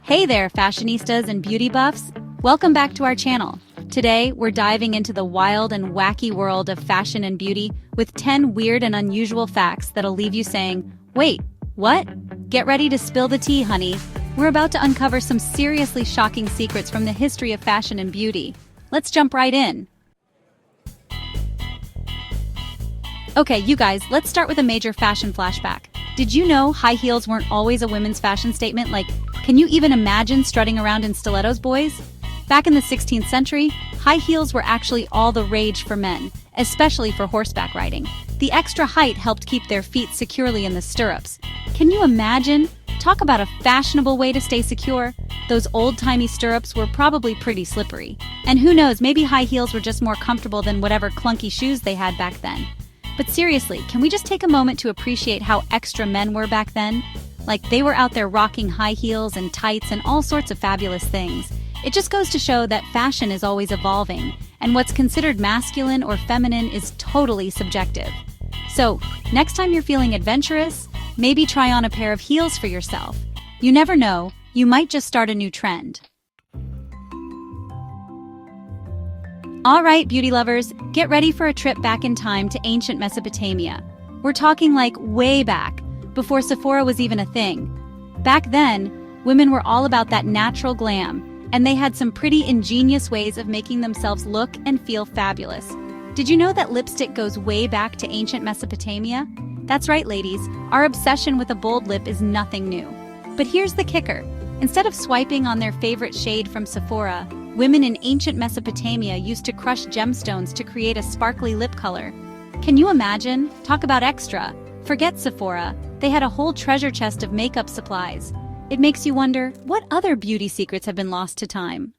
Hey there, fashionistas and beauty buffs! Welcome back to our channel. Today, we're diving into the wild and wacky world of fashion and beauty with 10 weird and unusual facts that'll leave you saying, "Wait, what?" Get ready to spill the tea, honey. We're about to uncover some seriously shocking secrets from the history of fashion and beauty. Let's jump right in. Okay, you guys, let's start with a major fashion flashback. Did you know high heels weren't always a women's fashion statement? Can you even imagine strutting around in stilettos, boys? Back in the 16th century, high heels were actually all the rage for men, especially for horseback riding. The extra height helped keep their feet securely in the stirrups. Can you imagine? Talk about a fashionable way to stay secure. Those old-timey stirrups were probably pretty slippery. And who knows, maybe high heels were just more comfortable than whatever clunky shoes they had back then. But seriously, can we just take a moment to appreciate how extra men were back then? They were out there rocking high heels and tights and all sorts of fabulous things. It just goes to show that fashion is always evolving, and what's considered masculine or feminine is totally subjective. So, next time you're feeling adventurous, maybe try on a pair of heels for yourself. You never know, you might just start a new trend. Alright, beauty lovers, get ready for a trip back in time to ancient Mesopotamia. We're talking way back, before Sephora was even a thing. Back then, women were all about that natural glam, and they had some pretty ingenious ways of making themselves look and feel fabulous. Did you know that lipstick goes way back to ancient Mesopotamia? That's right, ladies, our obsession with a bold lip is nothing new. But here's the kicker. Instead of swiping on their favorite shade from Sephora, women in ancient Mesopotamia used to crush gemstones to create a sparkly lip color. Can you imagine? Talk about extra. Forget Sephora. They had a whole treasure chest of makeup supplies. It makes you wonder, what other beauty secrets have been lost to time?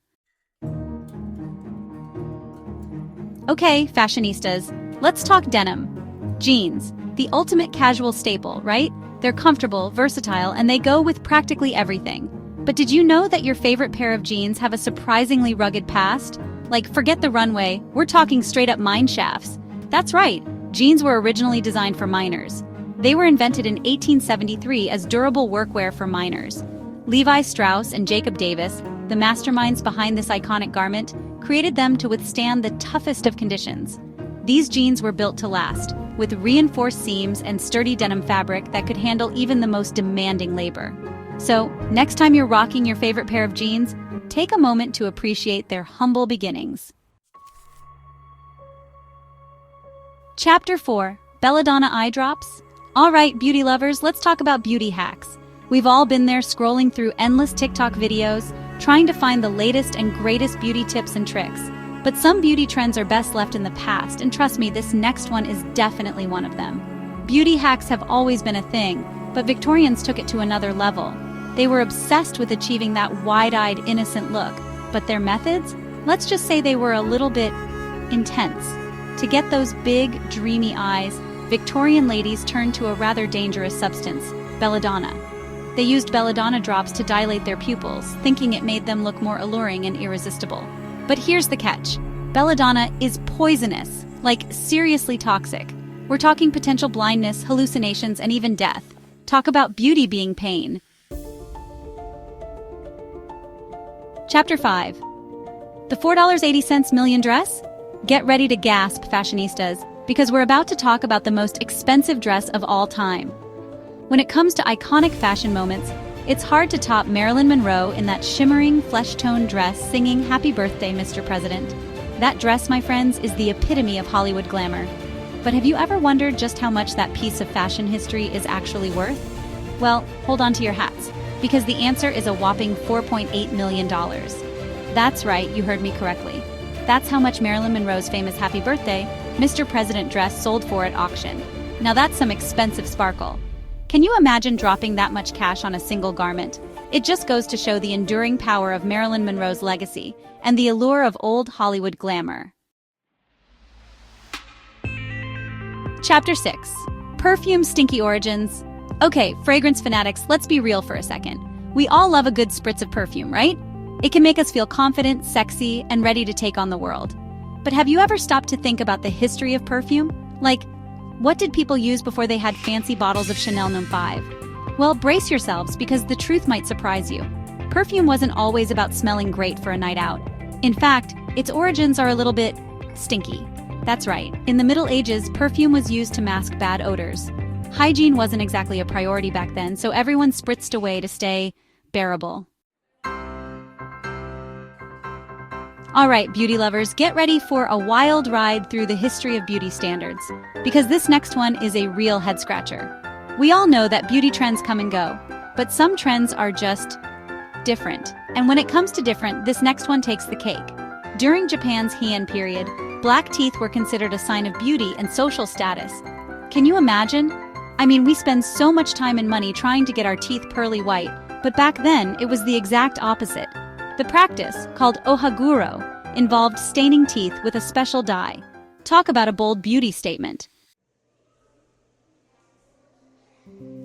Okay, fashionistas, let's talk denim. Jeans, the ultimate casual staple, right? They're comfortable, versatile, and they go with practically everything. But did you know that your favorite pair of jeans have a surprisingly rugged past? Forget the runway, we're talking straight up mine shafts. That's right, jeans were originally designed for miners. They were invented in 1873 as durable workwear for miners. Levi Strauss and Jacob Davis, the masterminds behind this iconic garment, created them to withstand the toughest of conditions. These jeans were built to last, with reinforced seams and sturdy denim fabric that could handle even the most demanding labor. So, next time you're rocking your favorite pair of jeans, take a moment to appreciate their humble beginnings. Chapter 4. Belladonna Eye Drops. Alright, beauty lovers, let's talk about beauty hacks. We've all been there scrolling through endless TikTok videos, trying to find the latest and greatest beauty tips and tricks. But some beauty trends are best left in the past, and trust me, this next one is definitely one of them. Beauty hacks have always been a thing, but Victorians took it to another level. They were obsessed with achieving that wide-eyed, innocent look, but their methods? Let's just say they were a little bit intense. To get those big, dreamy eyes, Victorian ladies turned to a rather dangerous substance, belladonna. They used belladonna drops to dilate their pupils, thinking it made them look more alluring and irresistible. But here's the catch. Belladonna is poisonous, seriously toxic. We're talking potential blindness, hallucinations, and even death. Talk about beauty being pain. Chapter 5. The $4.80 million dress? Get ready to gasp, fashionistas, because we're about to talk about the most expensive dress of all time. When it comes to iconic fashion moments, it's hard to top Marilyn Monroe in that shimmering, flesh-toned dress singing "Happy Birthday, Mr. President." That dress, my friends, is the epitome of Hollywood glamour. But have you ever wondered just how much that piece of fashion history is actually worth? Well, hold on to your hats, because the answer is a whopping $4.8 million. That's right, you heard me correctly. That's how much Marilyn Monroe's famous "Happy Birthday, Mr. President" dress sold for at auction. Now that's some expensive sparkle. Can you imagine dropping that much cash on a single garment? It just goes to show the enduring power of Marilyn Monroe's legacy and the allure of old Hollywood glamour. Chapter 6. Perfume Stinky Origins. Okay, fragrance fanatics, let's be real for a second. We all love a good spritz of perfume, right? It can make us feel confident, sexy, and ready to take on the world. But have you ever stopped to think about the history of perfume? What did people use before they had fancy bottles of Chanel No. 5? Well, brace yourselves because the truth might surprise you. Perfume wasn't always about smelling great for a night out. In fact, its origins are a little bit stinky. That's right. In the Middle Ages, perfume was used to mask bad odors. Hygiene wasn't exactly a priority back then, so everyone spritzed away to stay bearable. All right, beauty lovers, get ready for a wild ride through the history of beauty standards, because this next one is a real head-scratcher. We all know that beauty trends come and go, but some trends are just different. And when it comes to different, this next one takes the cake. During Japan's Heian period, black teeth were considered a sign of beauty and social status. Can you imagine? I mean, we spend so much time and money trying to get our teeth pearly white, but back then it was the exact opposite. The practice, called ohaguro, involved staining teeth with a special dye. Talk about a bold beauty statement.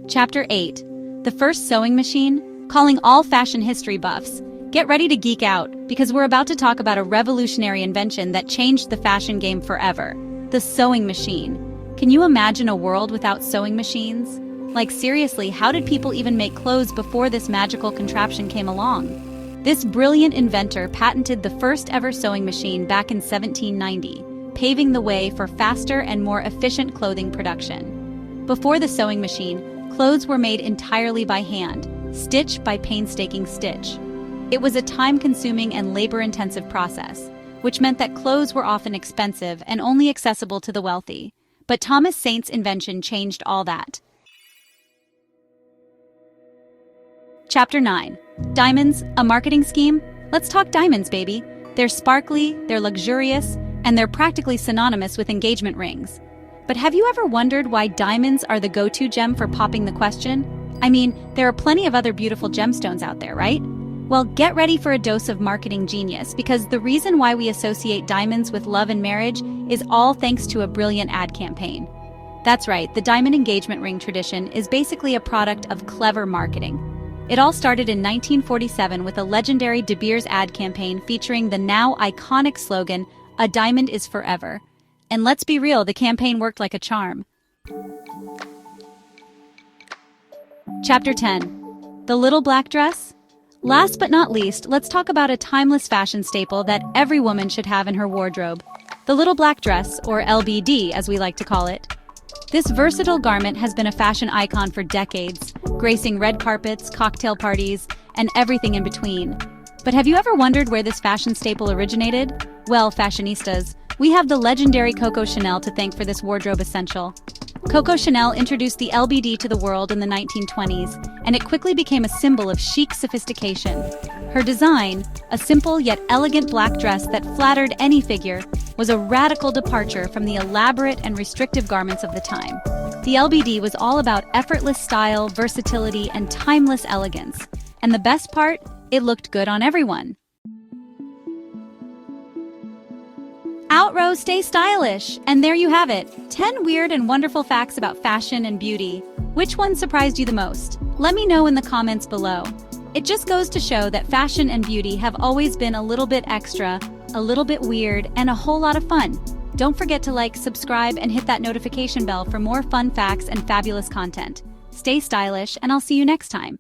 Chapter 8. The First Sewing Machine, calling all fashion history buffs. Get ready to geek out, because we're about to talk about a revolutionary invention that changed the fashion game forever. The sewing machine. Can you imagine a world without sewing machines? Like seriously, how did people even make clothes before this magical contraption came along? This brilliant inventor patented the first ever sewing machine back in 1790, paving the way for faster and more efficient clothing production. Before the sewing machine, clothes were made entirely by hand, stitch by painstaking stitch. It was a time-consuming and labor-intensive process, which meant that clothes were often expensive and only accessible to the wealthy. But Thomas Saint's invention changed all that. Chapter 9. Diamonds, a marketing scheme? Let's talk diamonds, baby. They're sparkly, they're luxurious, and they're practically synonymous with engagement rings. But have you ever wondered why diamonds are the go-to gem for popping the question? I mean, there are plenty of other beautiful gemstones out there, right? Well, get ready for a dose of marketing genius, because the reason why we associate diamonds with love and marriage is all thanks to a brilliant ad campaign. That's right, the diamond engagement ring tradition is basically a product of clever marketing. It all started in 1947 with a legendary De Beers ad campaign featuring the now iconic slogan, "A diamond is forever." And let's be real, the campaign worked like a charm. Chapter 10. The Little Black Dress? Last but not least, let's talk about a timeless fashion staple that every woman should have in her wardrobe. The Little Black Dress, or LBD as we like to call it. This versatile garment has been a fashion icon for decades, gracing red carpets, cocktail parties, and everything in between. But have you ever wondered where this fashion staple originated? Well, fashionistas, we have the legendary Coco Chanel to thank for this wardrobe essential. Coco Chanel introduced the LBD to the world in the 1920s, and it quickly became a symbol of chic sophistication. Her design, a simple yet elegant black dress that flattered any figure, was a radical departure from the elaborate and restrictive garments of the time. The LBD was all about effortless style, versatility, and timeless elegance. And the best part, it looked good on everyone. Outrow, stay stylish! And there you have it, 10 weird and wonderful facts about fashion and beauty. Which one surprised you the most? Let me know in the comments below. It just goes to show that fashion and beauty have always been a little bit extra, a little bit weird, and a whole lot of fun. Don't forget to like, subscribe, and hit that notification bell for more fun facts and fabulous content. Stay stylish, and I'll see you next time.